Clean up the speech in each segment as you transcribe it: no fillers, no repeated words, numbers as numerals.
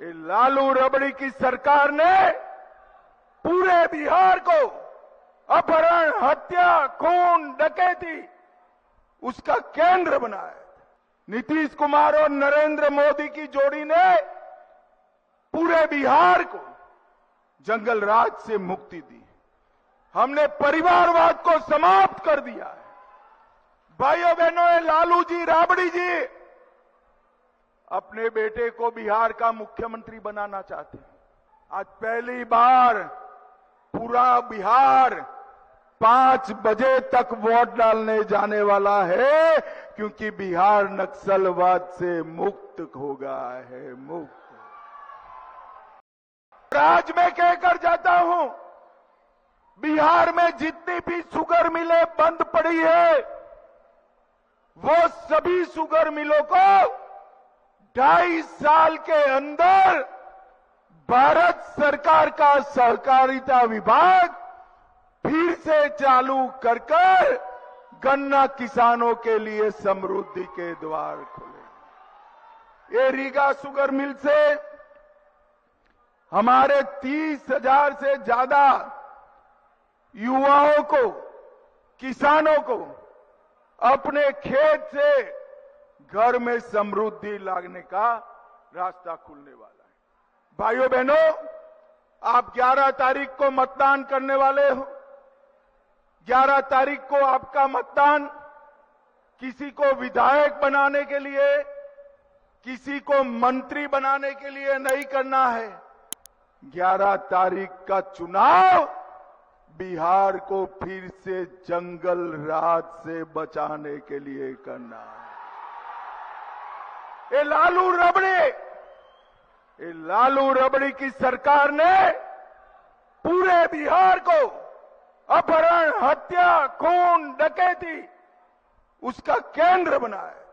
ये लालू रबड़ी की सरकार ने पूरे बिहार को अपहरण, हत्या, खून, डकैती उसका केंद्र बनाया। नीतीश कुमार और नरेंद्र मोदी की जोड़ी ने पूरे बिहार को जंगल राज से मुक्ति दी। हमने परिवारवाद को समाप्त कर दिया है। भाइयों बहनों, ये लालू जी, राबड़ी जी अपने बेटे को बिहार का मुख्यमंत्री बनाना चाहते हैं। आज पहली बार पूरा बिहार 5 बजे तक वोट डालने जाने वाला है, क्योंकि बिहार नक्सलवाद से मुक्त हो गया है, मुक्त। आज मैं कहकर जाता हूं, बिहार में जितनी भी शुगर मिलें बंद पड़ी है, वो सभी शुगर मिलों को 2.5 साल के अंदर भारत सरकार का सहकारिता विभाग फिर से चालू कर गन्ना किसानों के लिए समृद्धि के द्वार खोले। ये रीगा शुगर मिल से हमारे 30,000 से ज्यादा युवाओं को, किसानों को अपने खेत से घर में समृद्धि लाने का रास्ता खुलने वाला है। भाइयों बहनों, आप 11 तारीख को मतदान करने वाले हो। 11 तारीख को आपका मतदान किसी को विधायक बनाने के लिए, किसी को मंत्री बनाने के लिए नहीं करना है। 11 तारीख का चुनाव बिहार को फिर से जंगल राज से बचाने के लिए करना है। ये लालू रबड़ी की सरकार ने पूरे बिहार को अपहरण, हत्या, खून, डकैती उसका केंद्र बनाया।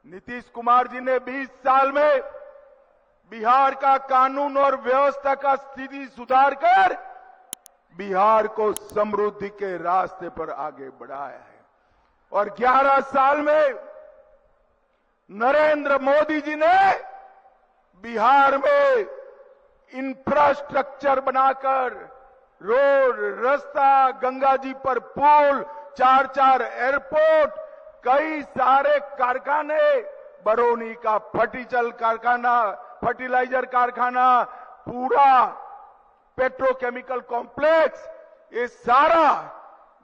नीतीश कुमार जी ने 20 साल में बिहार का कानून और व्यवस्था का स्थिति सुधार कर बिहार को समृद्धि के रास्ते पर आगे बढ़ाया है। और 11 साल में नरेंद्र मोदी जी ने बिहार में इंफ्रास्ट्रक्चर बनाकर रोड, रास्ता, गंगा जी पर पुल, 4 एयरपोर्ट, कई सारे कारखाने, बरौनी का फर्टिलाइजर कारखाना, पूरा पेट्रोकेमिकल कॉम्प्लेक्स, ये सारा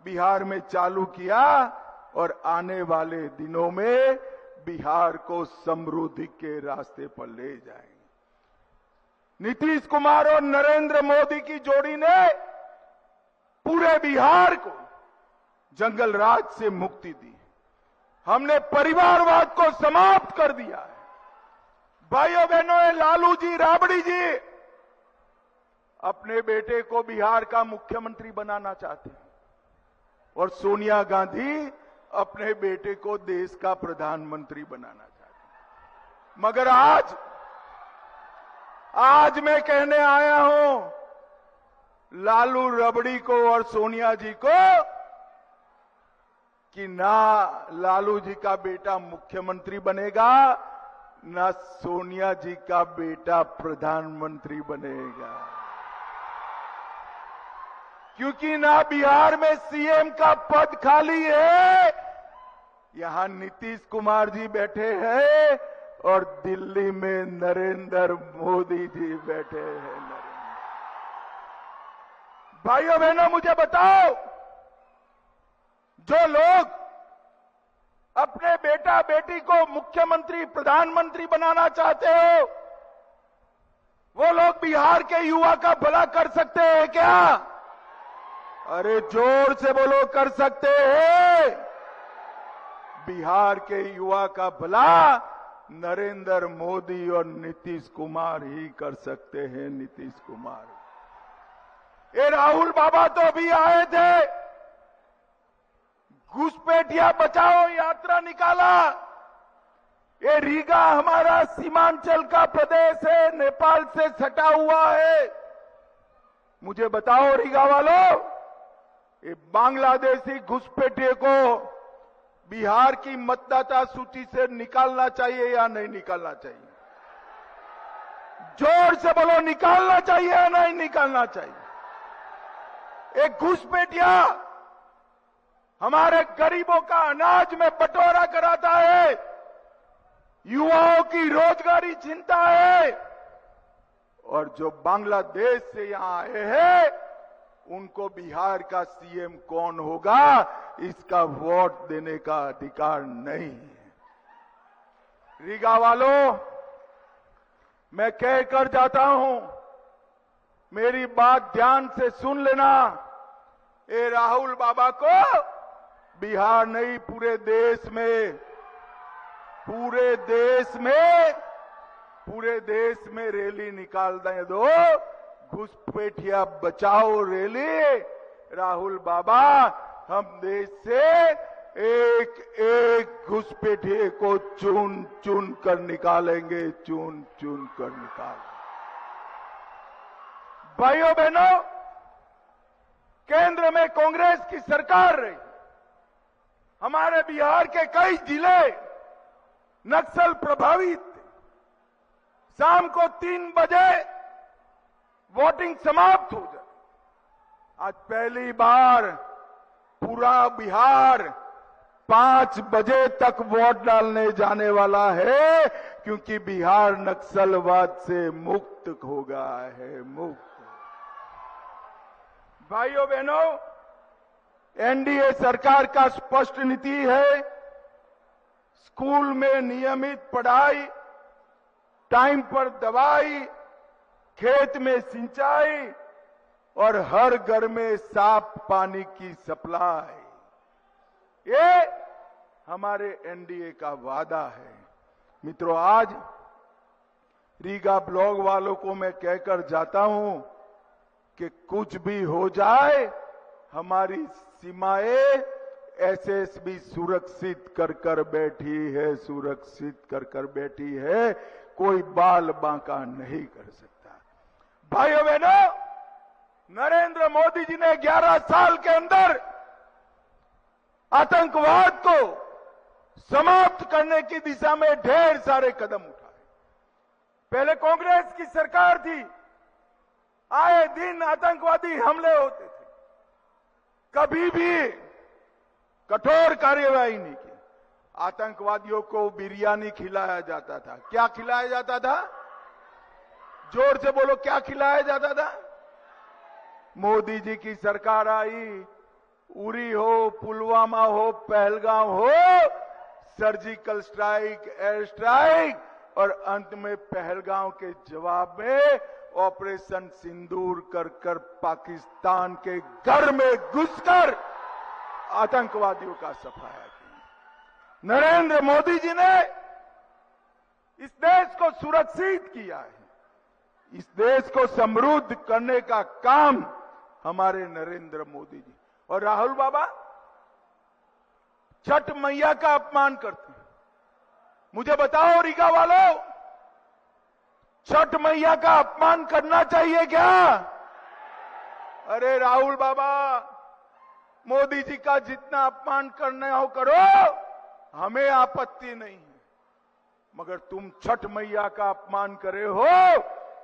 बिहार में चालू किया और आने वाले दिनों में बिहार को समृद्धि के रास्ते पर ले जाएंगे। नीतीश कुमार और नरेंद्र मोदी की जोड़ी ने पूरे बिहार को जंगल राज से मुक्ति दी। हमने परिवारवाद को समाप्त कर दिया है। भाइयों बहनों, ये लालू जी, राबड़ी जी अपने बेटे को बिहार का मुख्यमंत्री बनाना चाहते हैं और सोनिया गांधी अपने बेटे को देश का प्रधानमंत्री बनाना चाहते हैं। मगर आज मैं कहने आया हूं लालू रबड़ी को और सोनिया जी को कि ना लालू जी का बेटा मुख्यमंत्री बनेगा, ना सोनिया जी का बेटा प्रधानमंत्री बनेगा, क्योंकि ना बिहार में सीएम का पद खाली है, यहां नीतीश कुमार जी बैठे हैं और दिल्ली में नरेंद्र मोदी जी बैठे हैं। भाइयों बहनों, मुझे बताओ, जो लोग अपने बेटा बेटी को मुख्यमंत्री, प्रधानमंत्री बनाना चाहते हो, वो लोग बिहार के युवा का भला कर सकते हैं क्या? अरे जोर से बोलो, कर सकते हैं। बिहार के युवा का भला नरेंद्र मोदी और नीतीश कुमार ही कर सकते हैं। नीतीश कुमार, ये राहुल बाबा तो अभी आए थे, घुसपैठिया बचाओ यात्रा निकाला। ये रीगा हमारा सीमांचल का प्रदेश है, नेपाल से सटा हुआ है। मुझे बताओ रीगा वालों, ये बांग्लादेशी घुसपैठिए को बिहार की मतदाता सूची से निकालना चाहिए या नहीं निकालना चाहिए? जोर से बोलो, निकालना चाहिए या नहीं निकालना चाहिए? एक घुसपैठिया हमारे गरीबों का अनाज में बंटवारा कराता है, युवाओं की रोजगारी छीनता है, और जो बांग्लादेश से यहां आए हैं उनको बिहार का सीएम कौन होगा इसका वोट देने का अधिकार नहीं है। रीगा वालों, मैं कहकर जाता हूं, मेरी बात ध्यान से सुन लेना। ए राहुल बाबा को बिहार नहीं, पूरे देश में रैली निकाल दें दो, घुसपैठिया बचाओ रैली। राहुल बाबा, हम देश से एक एक घुसपैठिए को चुन चुन कर निकालेंगे, चुन चुन कर निकालेंगे। भाइयों बहनों, केंद्र में कांग्रेस की सरकार रही, हमारे बिहार के कई जिले नक्सल प्रभावित थे। शाम को 3 बजे वोटिंग समाप्त हो जाए। आज पहली बार पूरा बिहार 5 बजे तक वोट डालने जाने वाला है, क्योंकि बिहार नक्सलवाद से मुक्त हो गया है, मुक्त। भाइयों बहनों, एनडीए सरकार का स्पष्ट नीति है, स्कूल में नियमित पढ़ाई, टाइम पर दवाई, खेत में सिंचाई और हर घर में साफ पानी की सप्लाई। ये हमारे एनडीए का वादा है। मित्रों, आज रीगा ब्लॉक वालों को मैं कहकर जाता हूं कि कुछ भी हो जाए, हमारी सीमाएं एसएसबी सुरक्षित कर बैठी है, सुरक्षित कर बैठी है। कोई बाल बांका नहीं कर सकता। भाइयों बहनों, नरेंद्र मोदी जी ने 11 साल के अंदर आतंकवाद को समाप्त करने की दिशा में ढेर सारे कदम उठाए। पहले कांग्रेस की सरकार थी, आए दिन आतंकवादी हमले होते थे, कभी भी कठोर कार्यवाही नहीं की। आतंकवादियों को बिरयानी खिलाया जाता था। क्या खिलाया जाता था? जोर से बोलो, क्या खिलाया जाता था? मोदी जी की सरकार आई, उरी हो, पुलवामा हो, पहलगाम हो, सर्जिकल स्ट्राइक, एयर स्ट्राइक, और अंत में पहलगाम के जवाब में ऑपरेशन सिंदूर कर पाकिस्तान के घर में घुसकर आतंकवादियों का सफाया किया। नरेंद्र मोदी जी ने इस देश को सुरक्षित किया है। इस देश को समृद्ध करने का काम हमारे नरेंद्र मोदी जी। और राहुल बाबा छठ मैया का अपमान करते हैं। मुझे बताओ रीगा वालों, छठ मैया का अपमान करना चाहिए क्या? अरे राहुल बाबा, मोदी जी का जितना अपमान करना हो करो, हमें आपत्ति नहीं है, मगर तुम छठ मैया का अपमान करे हो,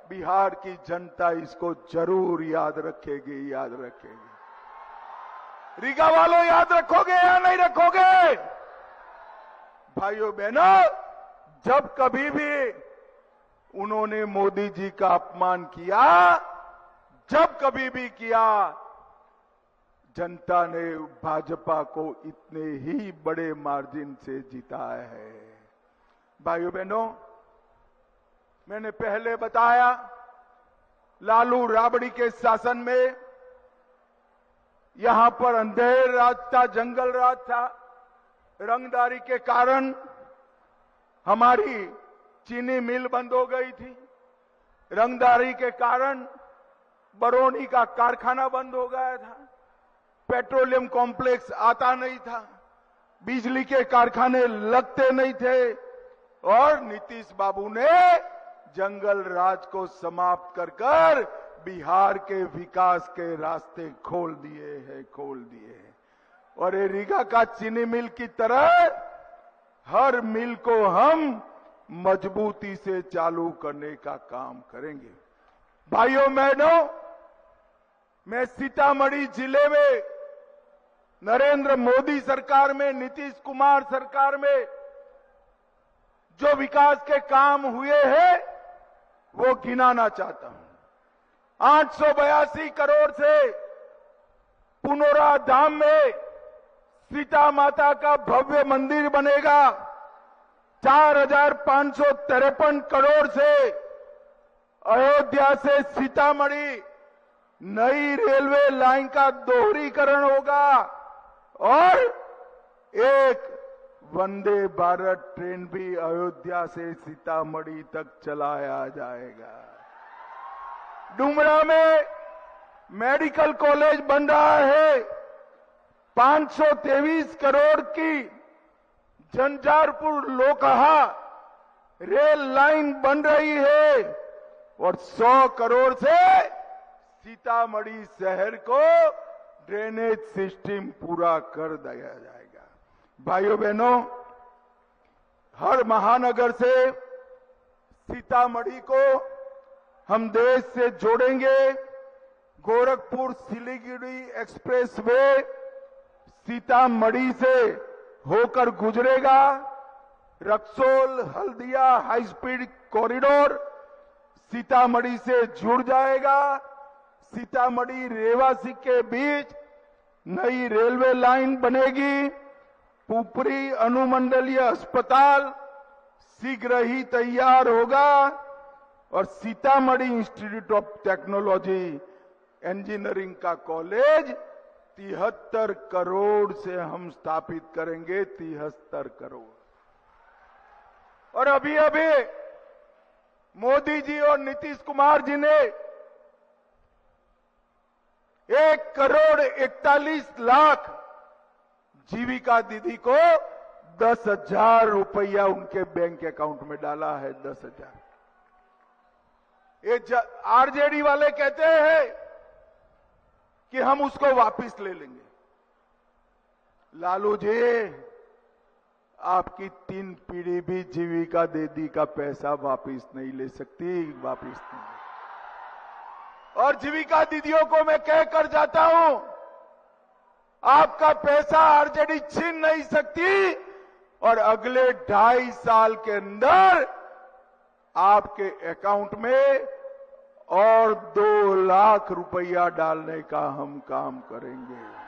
बिहार की जनता इसको जरूर याद रखेगी, याद रखेगी। रीगा वालों, याद रखोगे या नहीं रखोगे? भाइयों बहनों, जब कभी भी उन्होंने मोदी जी का अपमान किया, जब कभी भी किया, जनता ने भाजपा को इतने ही बड़े मार्जिन से जिताया है। भाइयों बहनों, मैंने पहले बताया, लालू राबड़ी के शासन में यहां पर अंधेर राज था, जंगल राज था। रंगदारी के कारण हमारी चीनी मिल बंद हो गई थी। रंगदारी के कारण बरौनी का कारखाना बंद हो गया था। पेट्रोलियम कॉम्प्लेक्स आता नहीं था, बिजली के कारखाने लगते नहीं थे, और नीतीश बाबू ने जंगल राज को समाप्त कर बिहार के विकास के रास्ते खोल दिए हैं, खोल दिए हैं। और ये रीगा का चीनी मिल की तरह हर मिल को हम मजबूती से चालू करने का काम करेंगे। भाइयों बहनों, मैं सीतामढ़ी जिले में नरेंद्र मोदी सरकार में, नीतीश कुमार सरकार में जो विकास के काम हुए हैं वो गिनाना चाहता हूं। 882 करोड़ से पुनौरा धाम में सीता माता का भव्य मंदिर बनेगा। 4,553 करोड़ से अयोध्या से सीतामढ़ी नई रेलवे लाइन का दोहरीकरण होगा और एक वंदे भारत ट्रेन भी अयोध्या से सीतामढ़ी तक चलाया जाएगा। डुमरा में मेडिकल कॉलेज बन रहा है। 523 करोड़ की झंझारपुर लोकहा रेल लाइन बन रही है और 100 करोड़ से सीतामढ़ी शहर को ड्रेनेज सिस्टम पूरा कर दिया जाएगा। भाइयों बहनों, हर महानगर से सीतामढ़ी को हम देश से जोड़ेंगे। गोरखपुर सिलीगुड़ी एक्सप्रेस वे सीतामढ़ी से होकर गुजरेगा। Raxaul Haldia high speed corridor Sitamarhi से जुड़ जाएगा। सीतामढ़ी रेवासी के बीच नई रेलवे लाइन बनेगी। पुपरी अनुमंडलीय अस्पताल शीघ्र ही तैयार होगा और Sitamarhi institute of technology engineering का कॉलेज 73 करोड़ से हम स्थापित करेंगे। 73 करोड़। और अभी अभी मोदी जी और नीतीश कुमार जी ने 1,41,00,000 जीविका दीदी को 10,000 रुपया उनके बैंक अकाउंट में डाला है। 10,000। ये आरजेडी वाले कहते हैं कि हम उसको वापस ले लेंगे। लालू जी, आपकी 3 पीढ़ी भी जीविका दीदी का पैसा वापस नहीं ले सकती। वापस नहीं। और जीविका दीदियों को मैं कहकर जाता हूं, आपका पैसा आरजेडी छीन नहीं सकती और अगले 2.5 साल के अंदर आपके अकाउंट में और 2 लाख रुपया डालने का हम काम करेंगे।